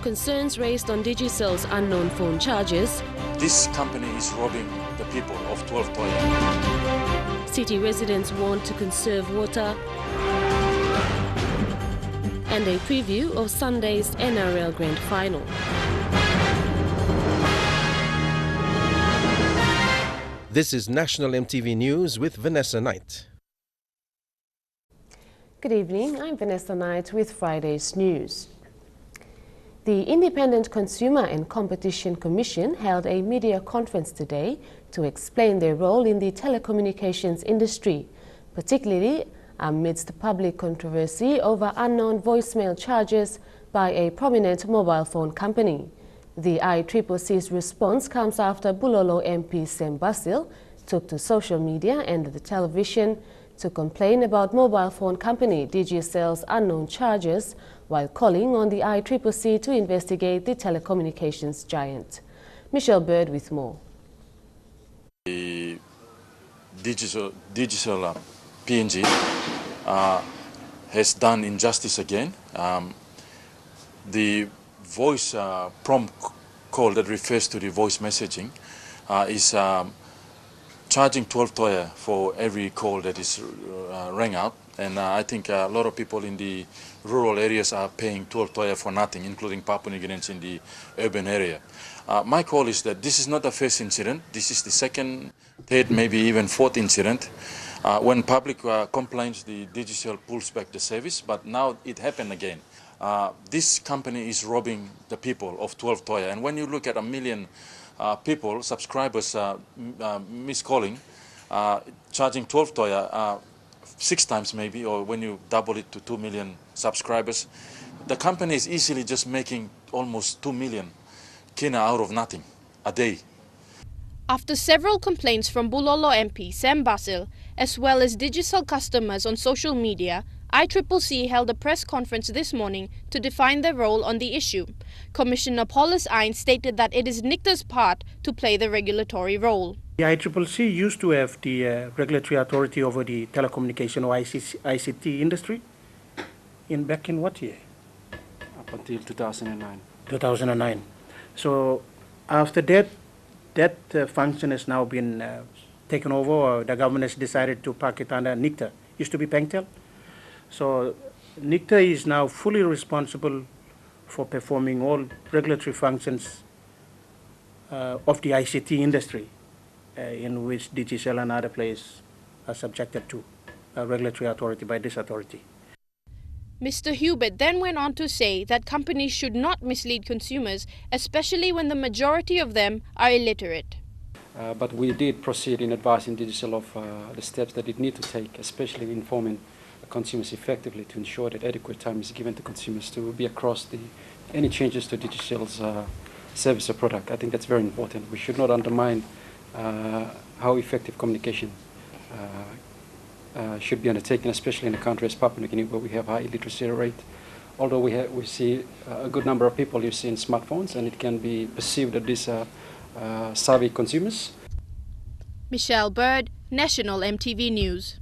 Concerns raised on Digicel's unknown phone charges. This company is robbing the people of 12 Toya. City residents want to conserve water. And a preview of Sunday's NRL Grand Final. This is National MTV News with Vanessa Knight. Good evening, I'm Vanessa Knight with Friday's news. The Independent Consumer and Competition Commission held a media conference today to explain their role in the telecommunications industry, particularly amidst public controversy over unknown voicemail charges by a prominent mobile phone company. The ICCC's response comes after Bulolo MP Sam Basil took to social media and the television to complain about mobile phone company Digicel's unknown charges while calling on the ICCC to investigate the telecommunications giant. Michelle Bird with more. The Digicel PNG has done injustice again. The voice prompt call that refers to the voice messaging is charging 12 Toya for every call that is rang out, and I think a lot of people in the rural areas are paying 12 Toya for nothing, including Papua New Guineans in the urban area. My call is that this is not the first incident. This is the second, third, maybe even fourth incident. When public complains, the Digicel pulls back the service, but now it happened again. This company is robbing the people of 12 Toya, and when you look at 1 million people, subscribers miscalling, charging 12 Toya 6 times maybe, or when you double it to 2 million subscribers, the company is easily just making almost 2 million kina out of nothing a day. After several complaints from Bulolo MP Sam Basil, as well as Digicel customers on social media, ICCC held a press conference this morning to define their role on the issue. Commissioner Paulus Ein stated that it is NICTA's part to play the regulatory role. The ICCC used to have the regulatory authority over the telecommunication or ICT industry back in what year? Up until 2009. 2009. So after that function has now been taken over, or the government has decided to park it under NICTA. Used to be Pengtel. So NICTA is now fully responsible for performing all regulatory functions of the ICT industry, in which Digicel and other players are subjected to regulatory authority by this authority. Mr. Hubert then went on to say that companies should not mislead consumers, especially when the majority of them are illiterate. But we did proceed in advising Digicel of the steps that it needs to take, especially in informing consumers effectively to ensure that adequate time is given to consumers to be across any changes to Digicel's service or product. I think that's very important. We should not undermine how effective communication should be undertaken, especially in a country as Papua New Guinea, where we have high illiteracy rate. Although we see a good number of people using smartphones, and it can be perceived that these are savvy consumers. Michelle Bird, National MTV News.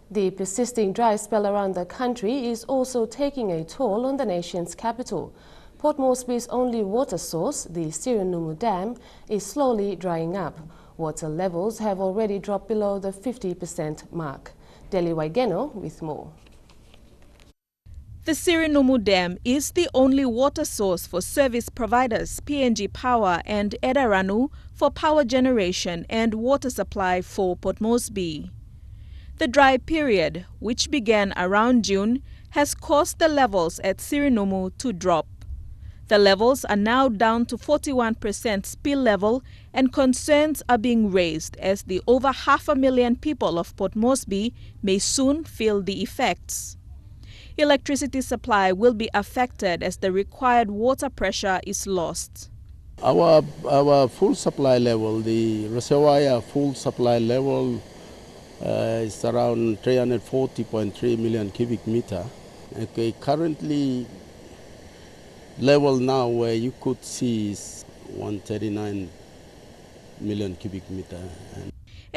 The persisting dry spell around the country is also taking a toll on the nation's capital. Port Moresby's only water source, the Sirinumu Dam, is slowly drying up. Water levels have already dropped below the 50% mark. Deli Waigeno with more. The Sirinumu Dam is the only water source for service providers PNG Power and Edaranu for power generation and water supply for Port Moresby. The dry period, which began around June, has caused the levels at Sirinumu to drop. The levels are now down to 41% spill level, and concerns are being raised as the over 500,000 people of Port Moresby may soon feel the effects. Electricity supply will be affected as the required water pressure is lost. Our full supply level, the reservoir full supply level is around 340.3 million cubic meter. Okay, currently level now where you could see is 139 million cubic meter.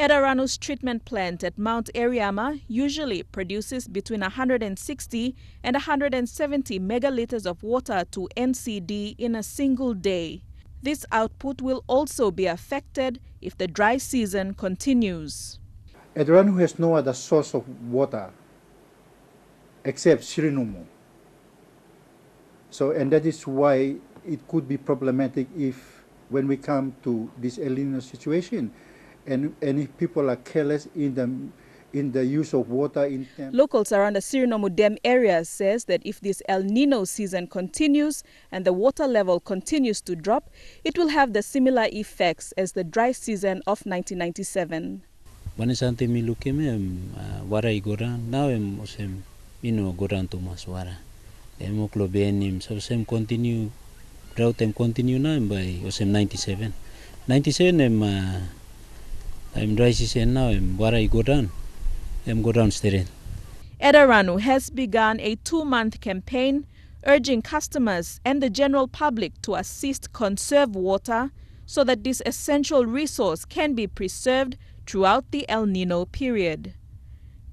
Edaranu's treatment plant at Mount Eriama usually produces between 160 and 170 megalitres of water to NCD in a single day. This output will also be affected if the dry season continues. Edaranu has no other source of water except Sirinomo. So, and that is why it could be problematic if, when we come to this El Nino situation, and if people are careless in the use of water. Locals around the Sirinomo Dam area says that if this El Nino season continues and the water level continues to drop, it will have the similar effects as the dry season of 1997. Banisante mi lukeme wara igoran now osem goran to maswara. Klobeni so sem continue drought continue now by osem 97. 97 I'm dry season now wara igoran. Edaranu has begun a 2-month campaign urging customers and the general public to assist conserve water so that this essential resource can be preserved throughout the El Nino period.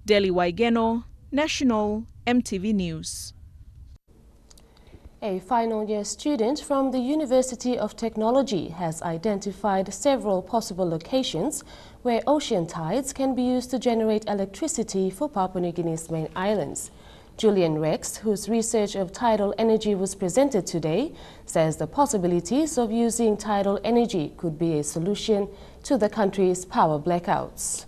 Deli Waigeno, National MTV News. A final year student from the University of Technology has identified several possible locations where ocean tides can be used to generate electricity for Papua New Guinea's main islands. Julian Rex, whose research of tidal energy was presented today, says the possibilities of using tidal energy could be a solution to the country's power blackouts.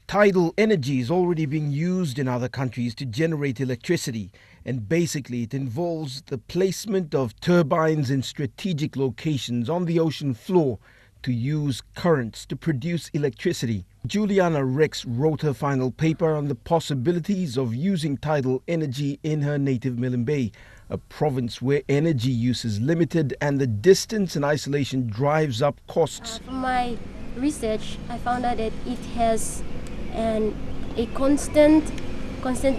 Tidal energy is already being used in other countries to generate electricity, and basically it involves the placement of turbines in strategic locations on the ocean floor to use currents to produce electricity. Juliana Rex wrote her final paper on the possibilities of using tidal energy in her native Milne Bay, a province where energy use is limited and the distance and isolation drives up costs. From my research, I found out that it has a constant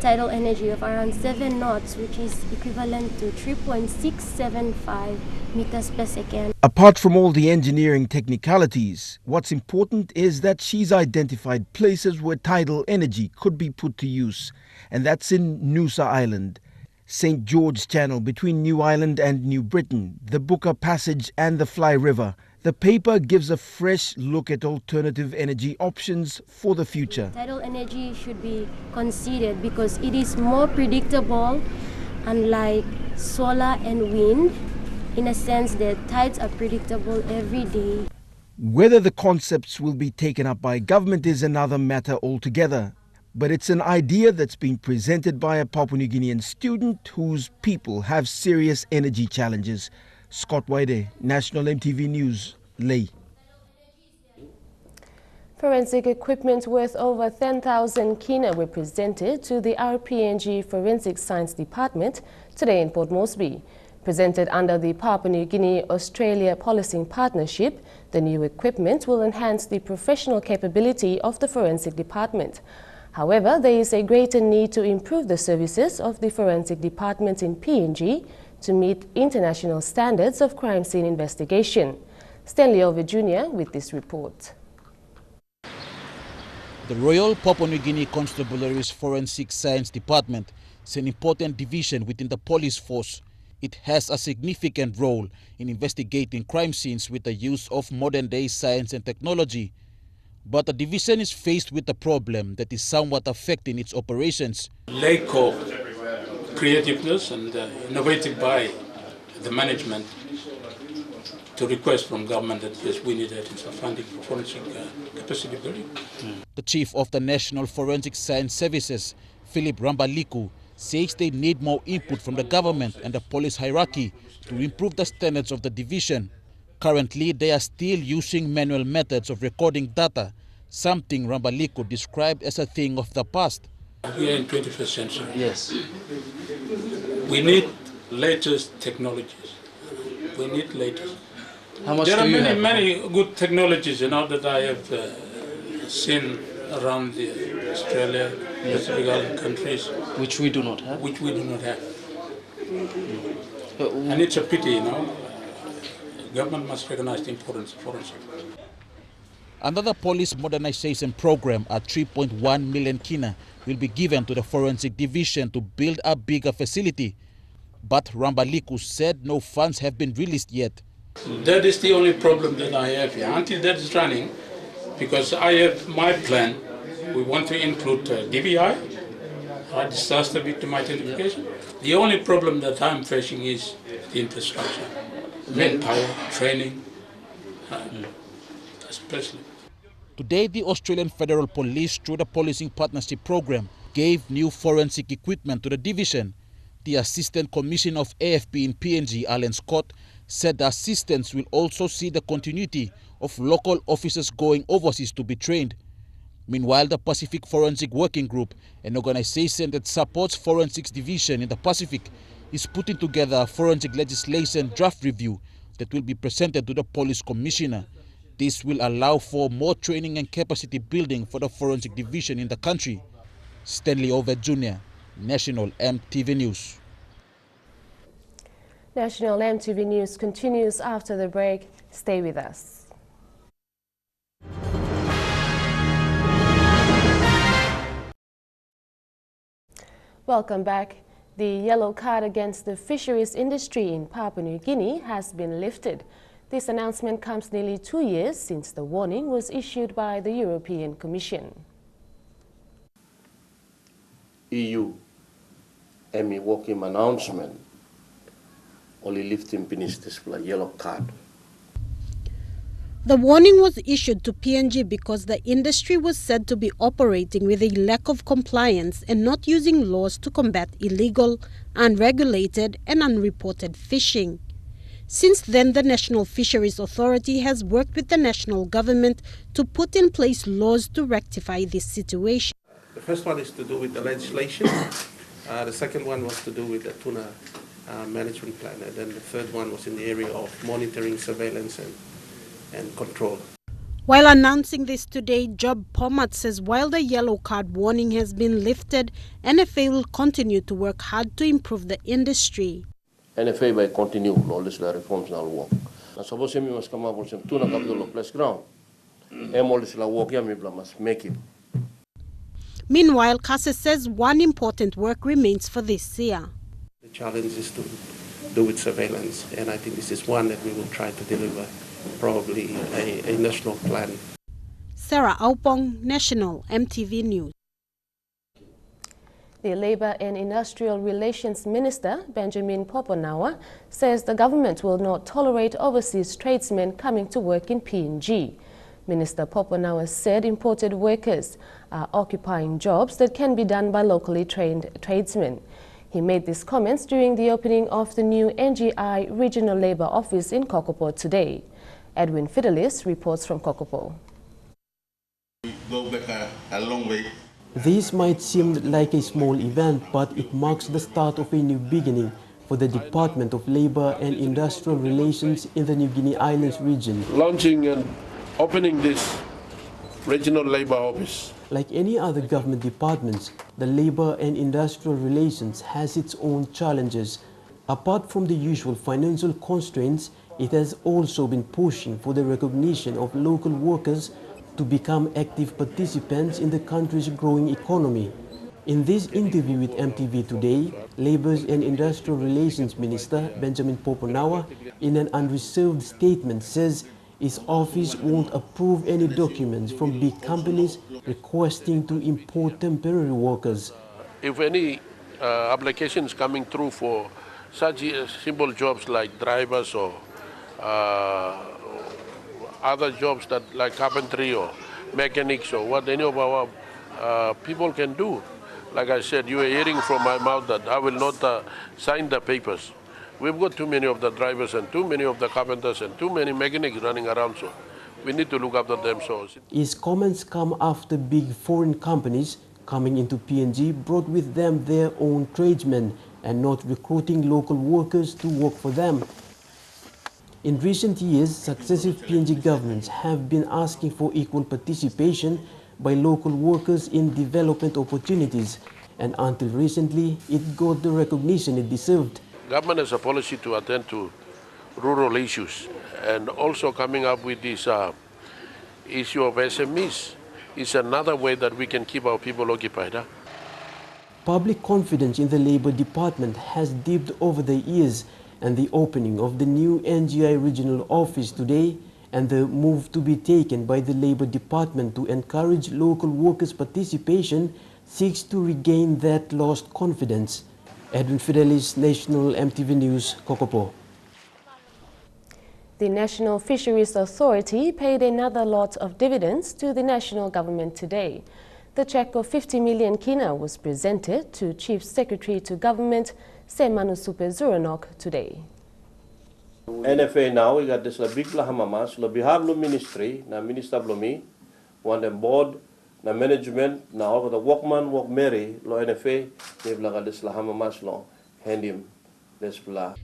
tidal energy of around 7 knots, which is equivalent to 3.675 meters per second. Apart from all the engineering technicalities, what's important is that she's identified places where tidal energy could be put to use, and that's in Noosa Island, St. George Channel between New Ireland and New Britain, the Booker Passage and the Fly River. The paper gives a fresh look at alternative energy options for the future. Tidal energy should be considered because it is more predictable, unlike solar and wind, in a sense that tides are predictable every day. Whether the concepts will be taken up by government is another matter altogether. But it's an idea that's been presented by a Papua New Guinean student whose people have serious energy challenges. Scott Waide, National MTV News, Ley. Forensic equipment worth over 10,000 kina were presented to the PNG Forensic Science Department today in Port Moresby. Presented under the Papua New Guinea-Australia Policing Partnership, the new equipment will enhance the professional capability of the Forensic Department. However, there is a greater need to improve the services of the Forensic Department in PNG to meet international standards of crime scene investigation. Stanley Over Jr. with this report. The Royal Papua New Guinea Constabulary's Forensic Science Department is an important division within the police force. It has a significant role in investigating crime scenes with the use of modern-day science and technology. But the division is faced with a problem that is somewhat affecting its operations. Lack of creativeness and innovative by the management to request from government that yes, we need that in funding for forensic capacity building. The chief of the National Forensic Science Services, Philip Rambaliku, says they need more input from the government and the police hierarchy to improve the standards of the division. Currently, they are still using manual methods of recording data, something Rambaliku described as a thing of the past. We are in 21st century. Yes. We need latest technologies. We need latest. How much there do are you have? many good technologies, that I have seen around Australia, Pacific Island countries. Which we do not have? Which we do not have. And it's a pity, Government must recognize the importance of forensic. Under the police modernization program, a 3.1 million kina will be given to the forensic division to build a bigger facility. But Rambaliku said no funds have been released yet. That is the only problem that I have here. Until that is running, because I have my plan, we want to include DVI, disaster victim identification. The only problem that I'm facing is the infrastructure, manpower, training, especially. Today, the Australian Federal Police, through the Policing Partnership Program, gave new forensic equipment to the division. The Assistant Commissioner of AFP in PNG, Alan Scott, said the assistance will also see the continuity of local officers going overseas to be trained. Meanwhile, the Pacific Forensic Working Group, an organization that supports forensics division in the Pacific, is putting together a forensic legislation draft review that will be presented to the Police Commissioner. This will allow for more training and capacity building for the forensic division in the country. Stanley Ovett Jr., National MTV News. National MTV News continues after the break. Stay with us. Welcome back. The yellow card against the fisheries industry in Papua New Guinea has been lifted. This announcement comes nearly 2 years since the warning was issued by the European Commission. EU Emmy Wokim announcement only lifting ministers for yellow card. The warning was issued to PNG because the industry was said to be operating with a lack of compliance and not using laws to combat illegal, unregulated and unreported fishing. Since then, the National Fisheries Authority has worked with the national government to put in place laws to rectify this situation. The first one is to do with the legislation. The second one was to do with the tuna management plan. And then the third one was in the area of monitoring, surveillance and control. While announcing this today, Job Pomat says while the yellow card warning has been lifted, NFA will continue to work hard to improve the industry. NFA will continue all this reforms now work. Na suppose me must come up with some tuna capital of place ground. All this work here me must make it. Meanwhile, Kase says one important work remains for this year. The challenge is to do with surveillance, and I think this is one that we will try to deliver, probably a national plan. Sarah Aupong, National MTV News. The Labour and Industrial Relations Minister, Benjamin Poponawa, says the government will not tolerate overseas tradesmen coming to work in PNG. Minister Poponawa said imported workers are occupying jobs that can be done by locally trained tradesmen. He made these comments during the opening of the new NGI Regional Labour Office in Kokopo today. Edwin Fidelis reports from Kokopo. We go back a long way. This might seem like a small event, but it marks the start of a new beginning for the Department of Labour and Industrial Relations in the New Guinea Islands region. Launching and opening this Regional Labour Office. Like any other government departments, the Labour and Industrial Relations has its own challenges. Apart from the usual financial constraints, it has also been pushing for the recognition of local workers to become active participants in the country's growing economy. In this interview with MTV Today, Labour and Industrial Relations Minister Benjamin Poponawa, in an unreserved statement, says his office won't approve any documents from big companies requesting to import temporary workers. If any applications coming through for such simple jobs like drivers or other jobs that like carpentry or mechanics or what any of our people can do. Like I said, you are hearing from my mouth that I will not sign the papers. We've got too many of the drivers and too many of the carpenters and too many mechanics running around, so we need to look after them. So his comments come after big foreign companies coming into PNG brought with them their own tradesmen and not recruiting local workers to work for them. In recent years, successive PNG governments have been asking for equal participation by local workers in development opportunities, and until recently, it got the recognition it deserved. Government has a policy to attend to rural issues and also coming up with this issue of SMEs is another way that we can keep our people occupied. Huh? Public confidence in the Labour Department has dipped over the years, and the opening of the new NGI regional office today and the move to be taken by the Labour Department to encourage local workers' participation seeks to regain that lost confidence. Edwin Fidelis, National MTV News, Kokopo. The National Fisheries Authority paid another lot of dividends to the national government today. The cheque of 50 million kina was presented to Chief Secretary to Government, Semanusupe Zuranok, today. NFA now, we got this big lahamamas, lo bihar lo ministry, na minister blomi, one the board, na management, na all the workman, work Mary, lo NFA, they got this lahamamas lo, hand him.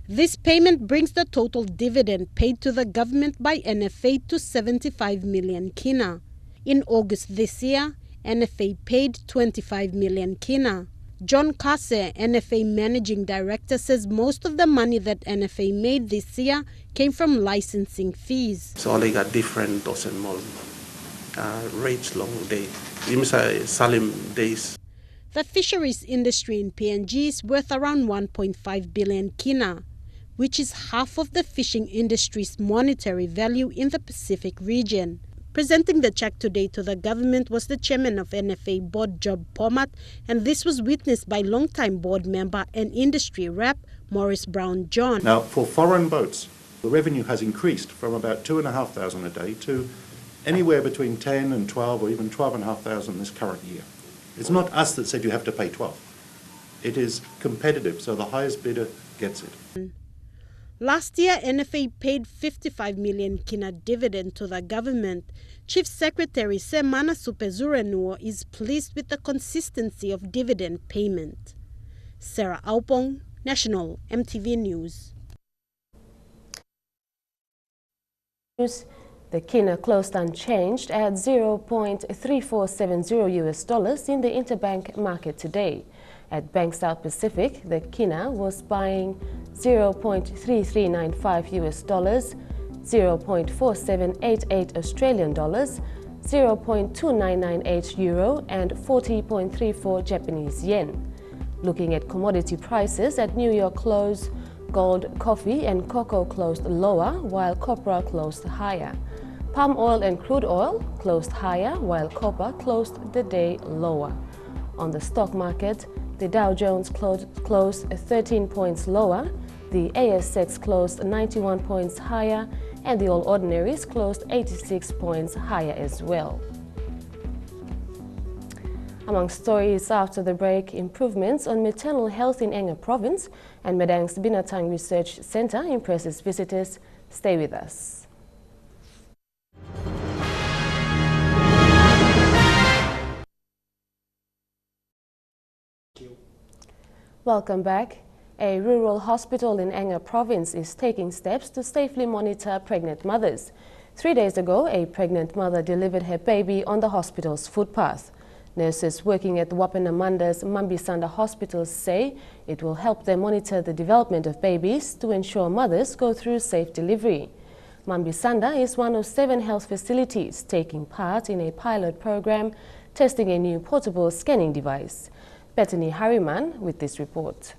This payment brings the total dividend paid to the government by NFA to 75 million kina. In August this year, NFA paid 25 million kina. John Kase, NFA Managing Director, says most of the money that NFA made this year came from licensing fees. So they got different dozen more rates long day. You say Salim days. The fisheries industry in PNG is worth around 1.5 billion kina, which is half of the fishing industry's monetary value in the Pacific region. Presenting the cheque today to the government was the chairman of NFA board, Job Pomat, and this was witnessed by longtime board member and industry rep Maurice Brown John. Now, for foreign boats, the revenue has increased from about 2,500 a day to anywhere between 10 and 12 or even 12,500 this current year. It's not us that said you have to pay 12. It is competitive, so the highest bidder gets it. Last year, NFA paid 55 million kina dividend to the government. Chief Secretary Semana Supezurenuo is pleased with the consistency of dividend payment. Sarah Aupong, National MTV News. The kina closed unchanged at $0.3470 in the interbank market today. At Bank South Pacific, the kina was buying $0.3395 $0.4788 Australian dollars, 0.2998 euro and 40.34 Japanese yen. Looking at commodity prices at New York close, gold, coffee and cocoa closed lower while copra closed higher. Palm oil and crude oil closed higher while copper closed the day lower. On the stock market, the Dow Jones closed 13 points lower, the ASX closed 91 points higher, and the All Ordinaries closed 86 points higher as well. Among stories after the break, improvements on maternal health in Enga Province and Medang's Binatang Research Centre impresses visitors. Stay with us. Welcome back. A rural hospital in Enga Province is taking steps to safely monitor pregnant mothers. 3 days ago, a pregnant mother delivered her baby on the hospital's footpath. Nurses working at Wapanamanda's Mambisanda Hospital say it will help them monitor the development of babies to ensure mothers go through safe delivery. Mambisanda is one of 7 health facilities taking part in a pilot program testing a new portable scanning device. Bethany Harriman with this report.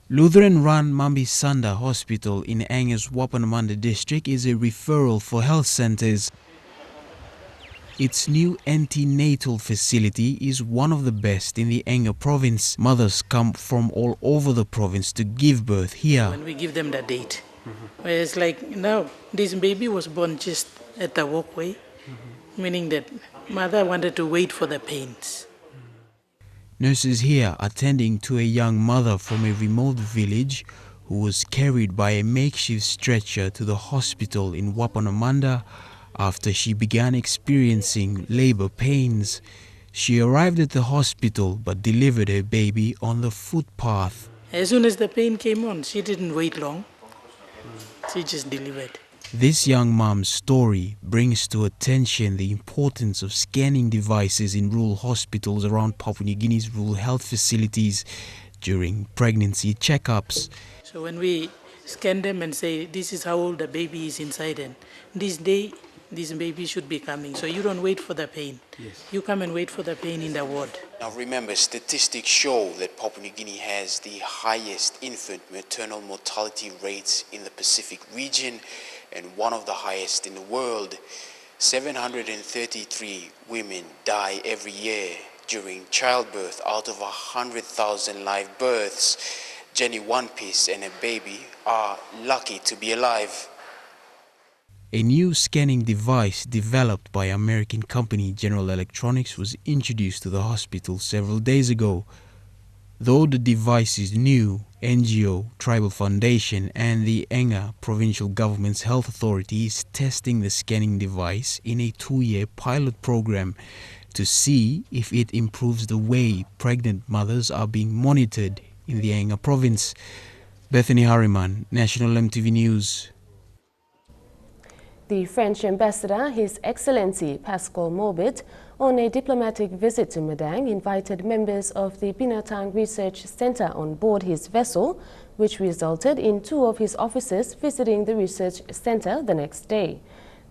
Lutheran-run Mambisanda Hospital in Enga's Wapanamanda district is a referral for health centers. Its new antenatal facility is one of the best in the Enga province. Mothers come from all over the province to give birth here. When we give them the date, where it's like, now, this baby was born just at the walkway, meaning that mother wanted to wait for the pains. Nurses here attending to a young mother from a remote village who was carried by a makeshift stretcher to the hospital in Wapanamanda after she began experiencing labor pains. She arrived at the hospital but delivered her baby on the footpath. As soon as the pain came on, she didn't wait long. She just delivered. This young mom's story brings to attention the importance of scanning devices in rural hospitals around Papua New Guinea's rural health facilities during pregnancy checkups. So when we scan them and say, this is how old the baby is inside, and this day, this baby should be coming. So you don't wait for the pain. Yes. You come and wait for the pain in the ward. Now remember, statistics show that Papua New Guinea has the highest infant maternal mortality rates in the Pacific region and one of the highest in the world. 733 women die every year during childbirth out of 100,000 live births. Jenny One Piece and her baby are lucky to be alive. A new scanning device developed by American company General Electronics was introduced to the hospital several days ago. Though the device is new, NGO, Tribal Foundation and the Enga Provincial Government's Health Authority is testing the scanning device in a 2-year pilot program to see if it improves the way pregnant mothers are being monitored in the Enga province. Bethany Harriman, National EMTV News. The French ambassador, His Excellency Pascal Morbit, on a diplomatic visit to Madang, invited members of the Binatang Research Center on board his vessel, which resulted in 2 of his officers visiting the research center the next day.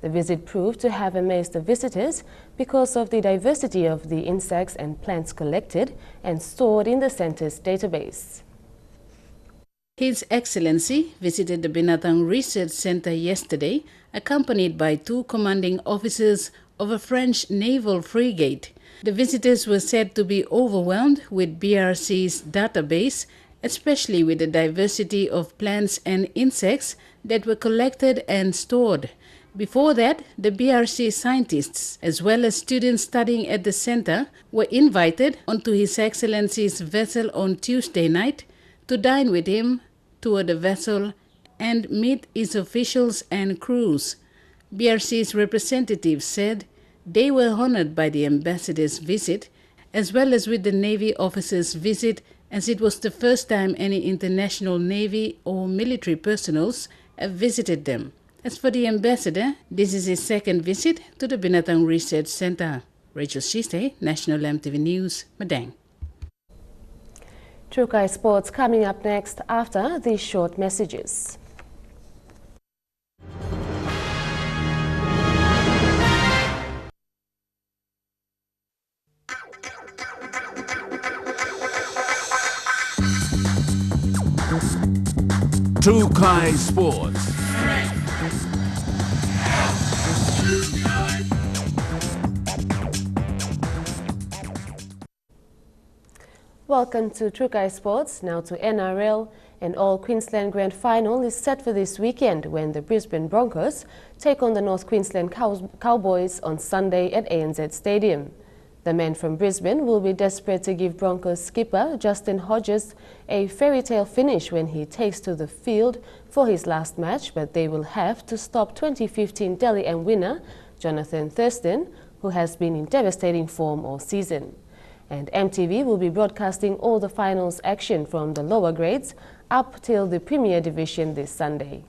The visit proved to have amazed the visitors because of the diversity of the insects and plants collected and stored in the center's database. His Excellency visited the Binatang Research Center yesterday, accompanied by 2 commanding officers of a French naval frigate. The visitors were said to be overwhelmed with BRC's database, especially with the diversity of plants and insects that were collected and stored. Before that, the BRC scientists, as well as students studying at the center, were invited onto His Excellency's vessel on Tuesday night to dine with him, tour the vessel, and meet its officials and crews. BRC's representatives said they were honored by the ambassador's visit, as well as with the Navy officer's visit, as it was the first time any international Navy or military personnels have visited them. As for the ambassador, this is his 2nd visit to the Binatang Research Center. Rachel Shiste, National EMTV News, Madang. Trukai Sports coming up next after these short messages. Trukai Sports. Welcome to Trukai Sports, now to NRL. An All-Queensland Grand Final is set for this weekend when the Brisbane Broncos take on the North Queensland Cowboys on Sunday at ANZ Stadium. The men from Brisbane will be desperate to give Broncos skipper Justin Hodges a fairy tale finish when he takes to the field for his last match, but they will have to stop 2015 Dally M winner Jonathan Thurston, who has been in devastating form all season. And MTV will be broadcasting all the finals action from the lower grades up till the Premier Division this Sunday.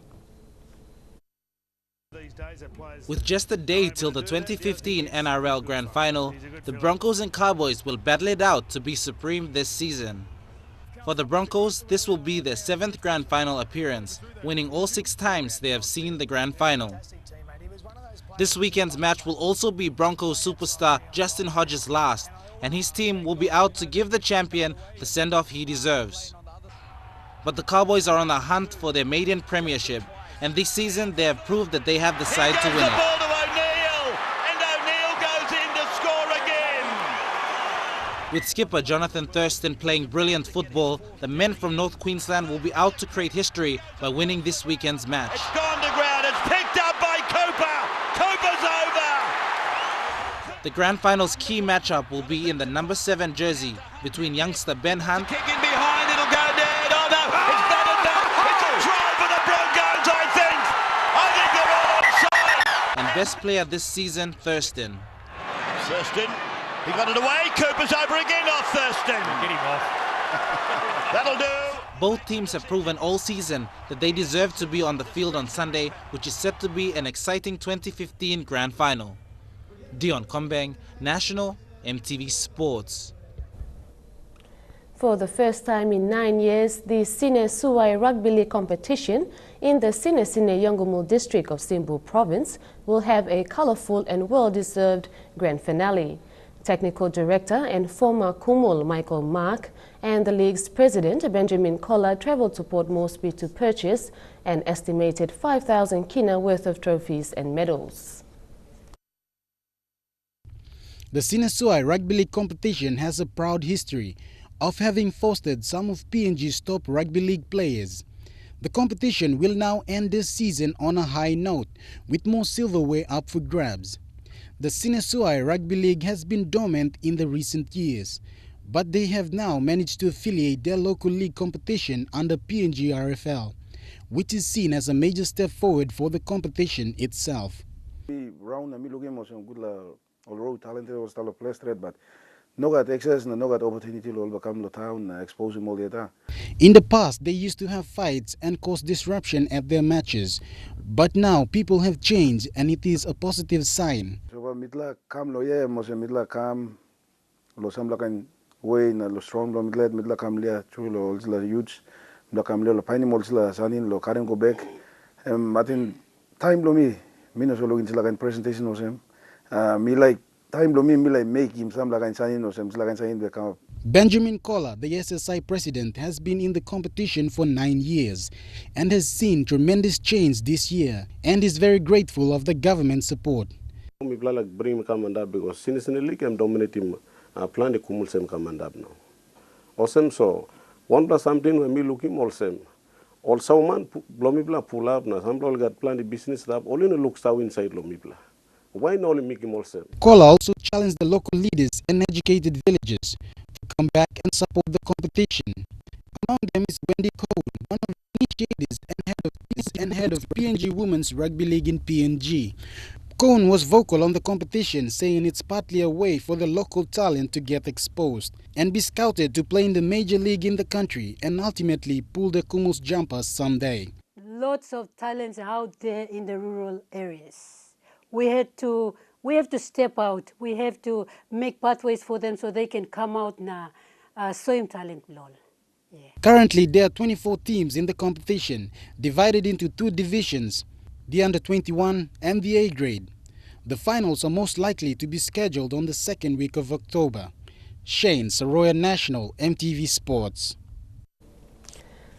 With just a day till the 2015 NRL Grand Final, the Broncos and Cowboys will battle it out to be supreme this season. For the Broncos, this will be their 7th Grand Final appearance, winning all 6 times they have seen the Grand Final. This weekend's match will also be Broncos superstar Justin Hodges' last, and his team will be out to give the champion the send-off he deserves. But the Cowboys are on the hunt for their maiden premiership, and this season they have proved that they have the side to win it. With skipper Jonathan Thurston playing brilliant football, the men from North Queensland will be out to create history by winning this weekend's match. It's gone to ground, it's picked up by Cooper. Cooper's over. The Grand Final's key matchup will be in the number 7 jersey between youngster Ben Hunt Kicking behind, it'll go dead. Oh no, it's better done. It's a try for the Broncos, I think. I think they're all onside. and best player this season, Thurston. Thurston, he got it away. Cooper's over again off Thurston. Get him off. That'll do. Both teams have proven all season that they deserve to be on the field on Sunday, which is set to be an exciting 2015 Grand Final. Dion Kombeng, National EMTV Sports. For the first time in 9 years, the Sine Suai Rugby League competition in the Sine Yongomul district of Simbu province will have a colorful and well-deserved grand finale. Technical Director and former Kumul Michael Mark and the league's president Benjamin Kola traveled to Port Moresby to purchase an estimated 5,000 kina worth of trophies and medals. The Sine Suai Rugby League competition has a proud history of having fostered some of PNG's top rugby league players. The competition will now end this season on a high note, with more silverware up for grabs. The Sine Suai Rugby League has been dormant in the recent years, but they have now managed to affiliate their local league competition under PNG RFL, which is seen as a major step forward for the competition itself. Although talented was still a place threat, but no got access and no got opportunity to overcome the town, expose him all the. In the past, they used to have fights and cause disruption at their matches, but now people have changed and it is a positive sign. So midla kam lo ye mos midla kam lo samla kan way na lo strong lo midla kam lia chulo lo huge lo kam lo paini mol sila sanin lo karen go back matin time lo mi no solo in sila kan presentation was him. Me like time lo me like make him some like signing or some like signing the come. Benjamin Kola, the SSI president, has been in the competition for 9 years and has seen tremendous change this year and is very grateful of the government support. Me like bring me command because since in the league I'm dominating plan the kumul sem command up now. Awesome so one plus something when me looking all same. Also man blomibla pull up na some got plan the business up all in the looks out inside lomibla. Why not make him also? Kola also challenged the local leaders and educated villagers to come back and support the competition. Among them is Wendy Cohen, one of the initiators and head of PNG Women's Rugby League in PNG. Cohen was vocal on the competition, saying it's partly a way for the local talent to get exposed and be scouted to play in the major league in the country and ultimately pull the Kumul's jumpers someday. Lots of talents out there in the rural areas. We have to step out. We have to make pathways for them so they can come out now. Swim talent lol. Yeah. Currently, there are 24 teams in the competition, divided into 2 divisions, the under-21 and the A grade. The finals are most likely to be scheduled on the 2nd week of October. Shane, Saroya National, EMTV Sports.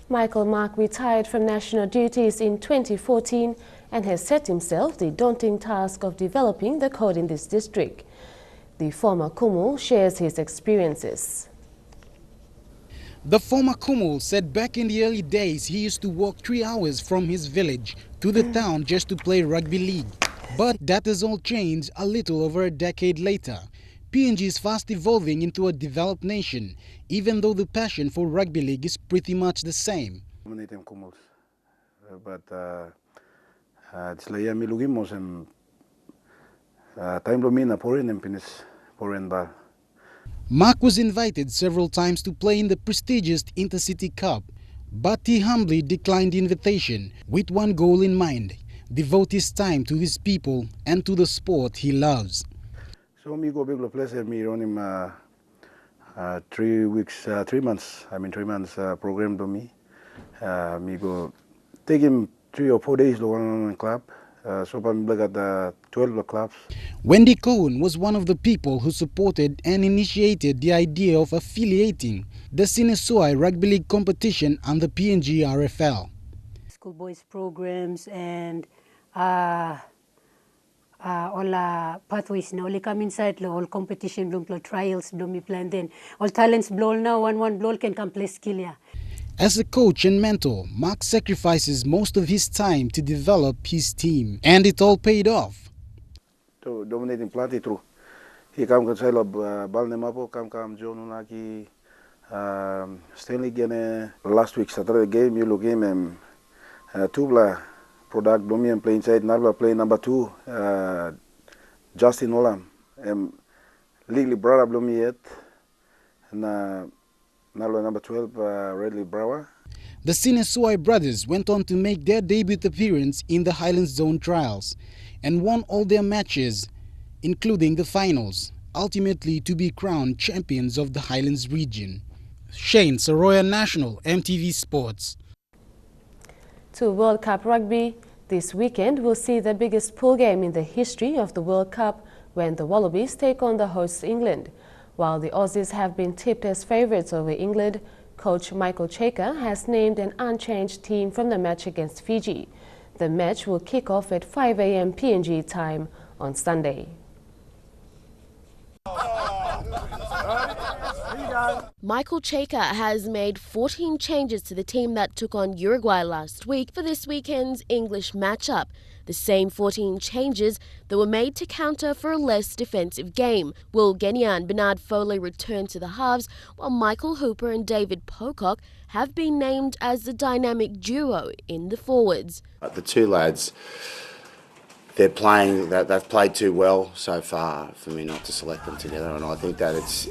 Michael Mark retired from national duties in 2014 and has set himself the daunting task of developing the code in this district. The former Kumul shares his experiences. The former Kumul said back in the early days he used to walk 3 hours from his village to the town just to play rugby league. But that has all changed a little over a decade later. PNG is fast evolving into a developed nation, even though the passion for rugby league is pretty much the same. But time lo mina porin and finish porin bar. Mark was invited several times to play in the prestigious Intercity Cup, but he humbly declined the invitation with one goal in mind: devote his time to his people and to the sport he loves. So me go big place me run him 3 weeks, 3 months. I mean 3 months program to me. Me go take him 3 or 4 days to one club. So I'm like at 12 clubs. Wendy Cohen was one of the people who supported and initiated the idea of affiliating the Sine Suai Rugby League competition under PNG RFL. Schoolboys programs and all pathways now only come inside all competition blow trials do me plan then all talents blow now one blow can come play skill yeah. As a coach and mentor, Mark sacrifices most of his time to develop his team, and it all paid off. To dominating plenty through. He come to say Balnemapo, come John Naki, Stanley Gene. Last week Saturday game, you look game and Tubla product Domian play inside, Narva play number 2, Justin Olam, legally brother Blomi yet, and number 12, Redley Brower. The Sine Suai brothers went on to make their debut appearance in the Highlands Zone trials and won all their matches, including the finals, ultimately to be crowned champions of the Highlands region. Shane Soroya, National, MTV Sports. To World Cup Rugby, this weekend we'll see the biggest pool game in the history of the World Cup when the Wallabies take on the hosts England. While the Aussies have been tipped as favourites over England, coach Michael Cheika has named an unchanged team from the match against Fiji. The match will kick off at 5 a.m. PNG time on Sunday. Michael Cheika has made 14 changes to the team that took on Uruguay last week for this weekend's English matchup. The same 14 changes that were made to counter for a less defensive game. Will Genia and Bernard Foley return to the halves, while Michael Hooper and David Pocock have been named as the dynamic duo in the forwards. The two lads, they've played too well so far for me not to select them together, and I think that it's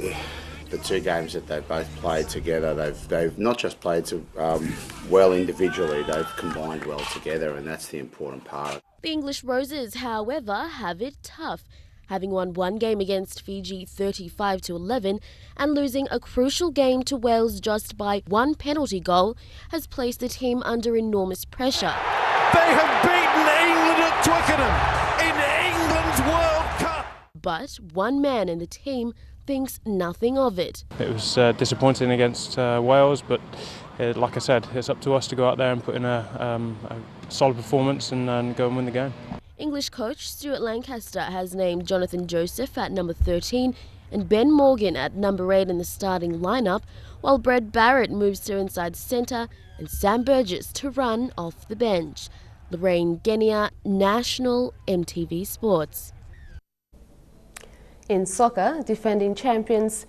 the two games that they've both played together, they've not just played well individually, they've combined well together, and that's the important part. The English Roses, however, have it tough, having won one game against Fiji 35-11 and losing a crucial game to Wales just by one penalty goal has placed the team under enormous pressure. They have beaten England at Twickenham in England's World Cup. But one man in the team thinks nothing of it. It was disappointing against Wales, but like I said, it's up to us to go out there and put in a solid performance and go and win the game. English coach Stuart Lancaster has named Jonathan Joseph at number 13 and Ben Morgan at number 8 in the starting lineup, while Brett Barrett moves to inside centre and Sam Burgess to run off the bench. Lorraine Genia, National, MTV Sports. In soccer, defending champions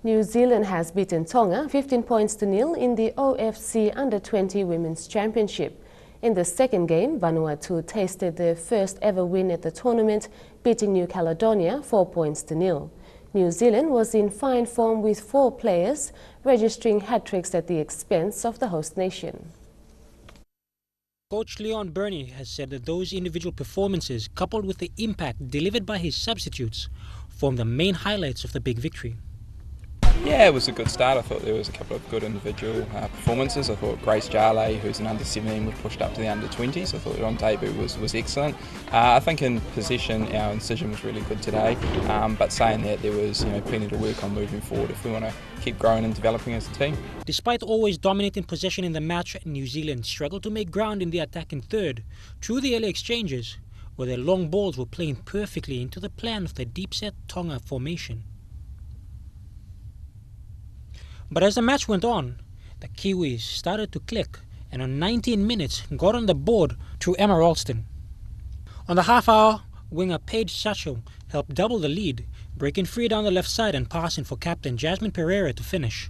New Zealand has beaten Tonga 15 points to nil in the OFC Under-20 Women's Championship. In the second game, Vanuatu tasted their first ever win at the tournament, beating New Caledonia 4 points to nil. New Zealand was in fine form with 4 players, registering hat-tricks at the expense of the host nation. Coach Leon Burney has said that those individual performances, coupled with the impact delivered by his substitutes, form the main highlights of the big victory. Yeah, it was a good start. I thought there was a couple of good individual performances. I thought Grace Jarley, who's an under-17, was pushed up to the under-20s. I thought her on debut was excellent. I think in possession, our incision was really good today. But saying that, there was plenty to work on moving forward if we want to keep growing and developing as a team. Despite always dominating possession in the match, New Zealand struggled to make ground in the attack in third through the early exchanges, where their long balls were playing perfectly into the plan of the deep-set Tonga formation. But as the match went on, the Kiwis started to click and on 19 minutes got on the board through Emma Ralston. On the half hour, winger Paige Satchel helped double the lead, breaking free down the left side and passing for captain Jasmine Pereira to finish.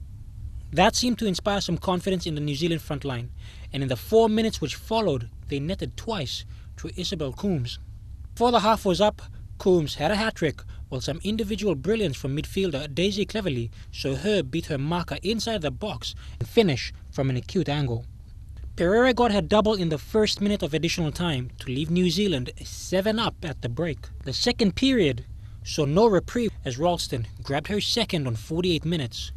That seemed to inspire some confidence in the New Zealand front line, and in the 4 minutes which followed, they netted twice through Isabel Coombs. Before the half was up, Coombs had a hat-trick, while some individual brilliance from midfielder Daisy Cleverly saw her beat her marker inside the box and finish from an acute angle. Pereira got her double in the first minute of additional time to leave New Zealand 7-up at the break. The second period saw no reprieve as Ralston grabbed her second on 48 minutes.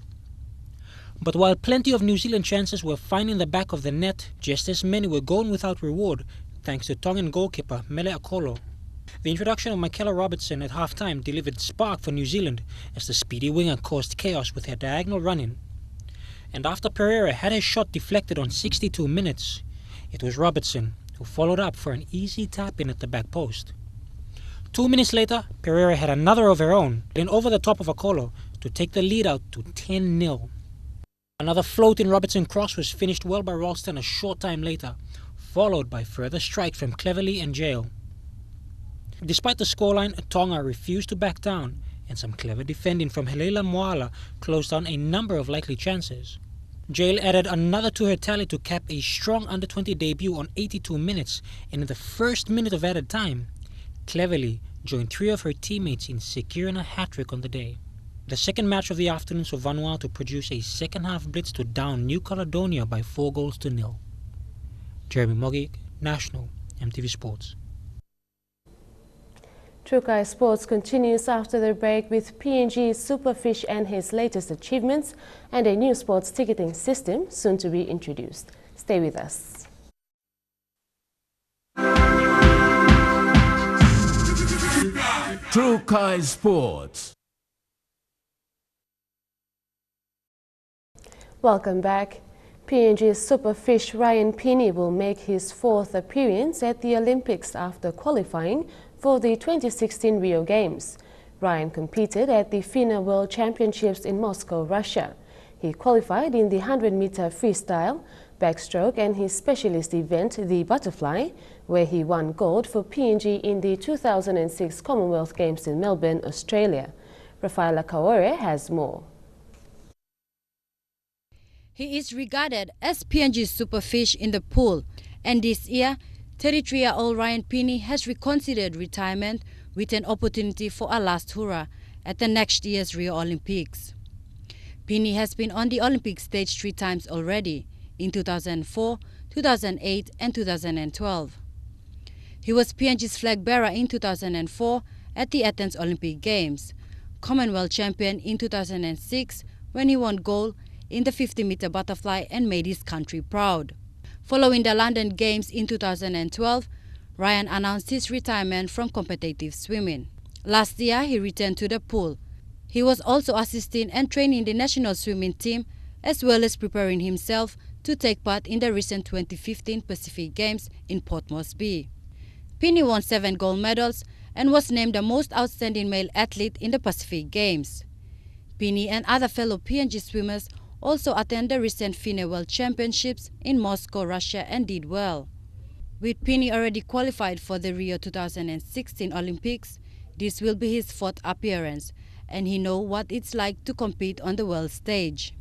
But while plenty of New Zealand chances were finding the back of the net, just as many were going without reward thanks to Tongan goalkeeper Mele Akolo. The introduction of Michaela Robertson at half-time delivered spark for New Zealand as the speedy winger caused chaos with her diagonal run-in. And after Pereira had her shot deflected on 62 minutes, it was Robertson who followed up for an easy tap-in at the back post. 2 minutes later, Pereira had another of her own, then over the top of Akolo to take the lead out to 10-0. Another floating Robertson cross was finished well by Ralston a short time later, followed by further strikes from Cleverly and Jail. Despite the scoreline, Tonga refused to back down, and some clever defending from Helela Moala closed down a number of likely chances. Jail added another to her tally to cap a strong under-20 debut on 82 minutes, and in the first minute of added time, Cleverly joined 3 of her teammates in securing a hat-trick on the day. The second match of the afternoon saw Vanuatu produce a second-half blitz to down New Caledonia by 4-0. Jeremy Mogig, National, MTV Sports. Trukai Sports continues after the break with PNG Superfish and his latest achievements and a new sports ticketing system soon to be introduced. Stay with us. Trukai Sports. Welcome back. PNG Superfish Ryan Pini will make his 4th appearance at the Olympics after qualifying for the 2016 Rio Games. Ryan competed at the FINA World Championships in Moscow, Russia. He qualified in the 100-meter freestyle, backstroke and his specialist event, the butterfly, where he won gold for PNG in the 2006 Commonwealth Games in Melbourne, Australia. Rafaela Kaore has more. He is regarded as PNG's superfish in the pool, and this year, 33-year-old Ryan Pini has reconsidered retirement with an opportunity for a last hurrah at the next year's Rio Olympics. Pini has been on the Olympic stage 3 times already, in 2004, 2008 and 2012. He was PNG's flag bearer in 2004 at the Athens Olympic Games, Commonwealth champion in 2006 when he won gold in the 50-meter butterfly and made his country proud. Following the London Games in 2012, Ryan announced his retirement from competitive swimming. Last year, he returned to the pool. He was also assisting and training the national swimming team, as well as preparing himself to take part in the recent 2015 Pacific Games in Port Moresby. Pini won 7 gold medals and was named the most outstanding male athlete in the Pacific Games. Pini and other fellow PNG swimmers also attended the recent FINA World Championships in Moscow, Russia and did well. With Pini already qualified for the Rio 2016 Olympics, this will be his 4th appearance, and he knows what it's like to compete on the world stage.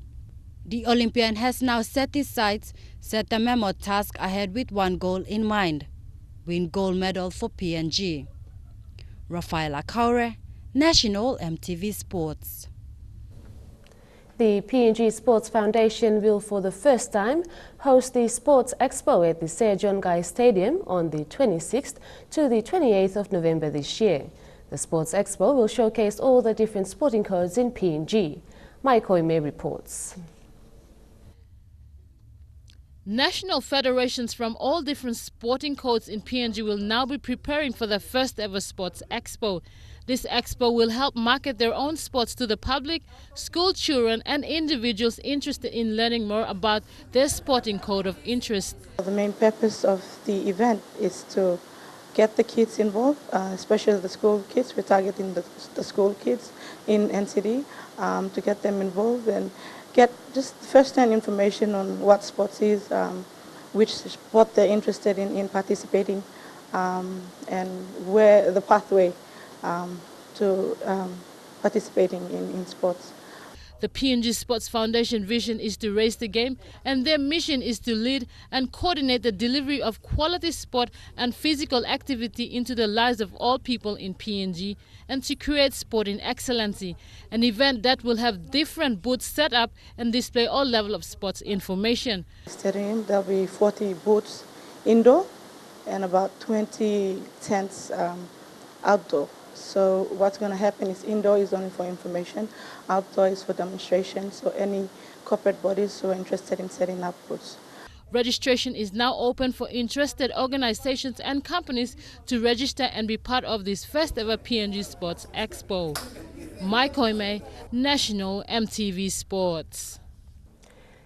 The Olympian has now set his sights, set a mammoth task ahead with 1 goal in mind: win gold medal for PNG. Rafaela Kaure, National EMTV Sports. The PNG Sports Foundation will for the first time host the Sports Expo at the Sir John Guy Stadium on the 26th to the 28th of November this year. The Sports Expo will showcase all the different sporting codes in PNG. Mike Hoime reports. National federations from all different sporting codes in PNG will now be preparing for the first ever Sports Expo. This expo will help market their own sports to the public, school children and individuals interested in learning more about their sporting code of interest. The main purpose of the event is to get the kids involved, especially the school kids. We're targeting the school kids in NCD to get them involved and get just first-hand information on what sports is, which sport they're interested in participating, and where the pathway to participating in sports. The PNG Sports Foundation vision is to raise the game, and their mission is to lead and coordinate the delivery of quality sport and physical activity into the lives of all people in PNG, and to create sporting excellency, an event that will have different booths set up and display all levels of sports information. Stadium, there'll be 40 booths indoor and about 20 tents outdoor. So what's going to happen is indoor is only for information, outdoor is for demonstration, so any corporate bodies who are interested in setting up booths. Registration is now open for interested organizations and companies to register and be part of this first ever PNG Sports Expo. Mike Hoime, National EMTV Sports.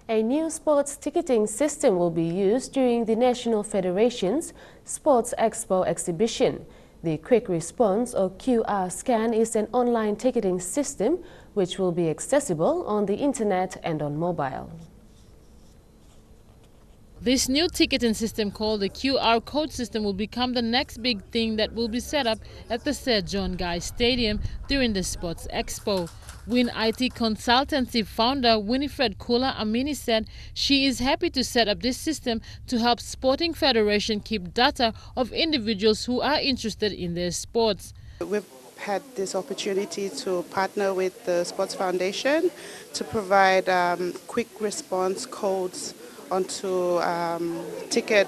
A new sports ticketing system will be used during the National Federation's Sports Expo exhibition. The Quick Response or QR scan is an online ticketing system which will be accessible on the internet and on mobile. This new ticketing system called the QR code system will become the next big thing that will be set up at the Sir John Guy Stadium during the Sports Expo. Win IT Consultancy founder Winifred Kula Amini said she is happy to set up this system to help Sporting Federation keep data of individuals who are interested in their sports. We've had this opportunity to partner with the Sports Foundation to provide quick response codes onto ticket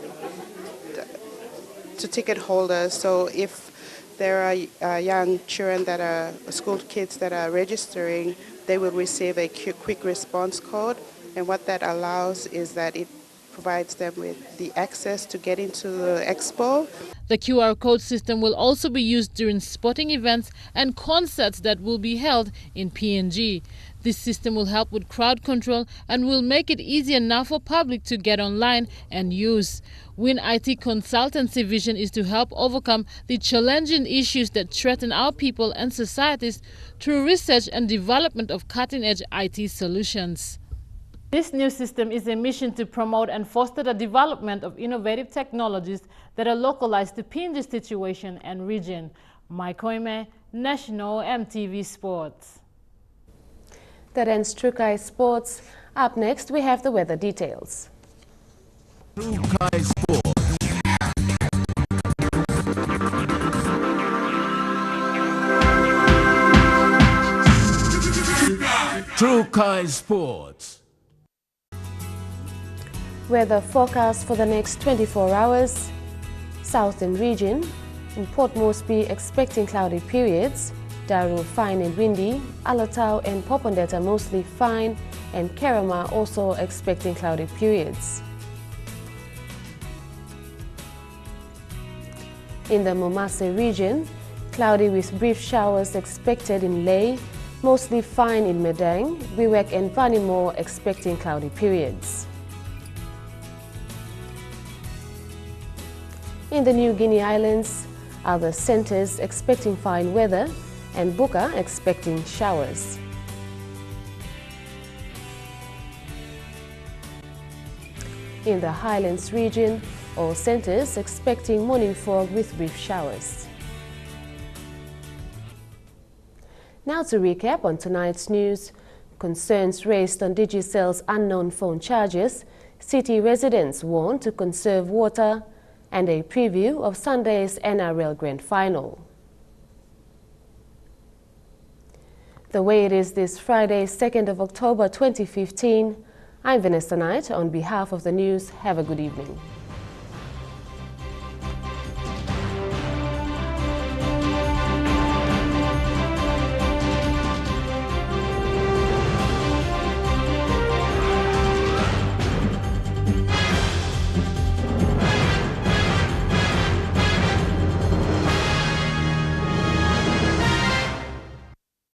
holders. So if there are young children that are school kids that are registering, they will receive a quick response code, and what that allows is that it provides them with the access to get into the expo. The QR code system will also be used during sporting events and concerts that will be held in PNG. This system will help with crowd control and will make it easier now for public to get online and use. WIN IT Consultancy vision is to help overcome the challenging issues that threaten our people and societies through research and development of cutting-edge IT solutions. This new system is a mission to promote and foster the development of innovative technologies that are localized to PNG's situation and region. Mike Koime, National EMTV Sports. That ends Trukai Sports. Up next, we have the weather details. Trukai Sports. Trukai Sports. Weather forecast for the next 24 hours. Southern region. In Port Moresby, expecting cloudy periods. Daru fine and windy. Alatau and Popondetta mostly fine. And Kerama also expecting cloudy periods. In the Momase region, cloudy with brief showers expected in Lae. Mostly fine in Medang. Wewak and Vanimore expecting cloudy periods. In the New Guinea Islands, other centres expecting fine weather and Buka expecting showers. In the Highlands region, all centres expecting morning fog with brief showers. Now to recap on tonight's news. Concerns raised on Digicel's unknown phone charges, city residents warned to conserve water, and a preview of Sunday's NRL Grand Final. The way it is this Friday, 2nd of October 2015, I'm Vanessa Knight. On behalf of the news, have a good evening.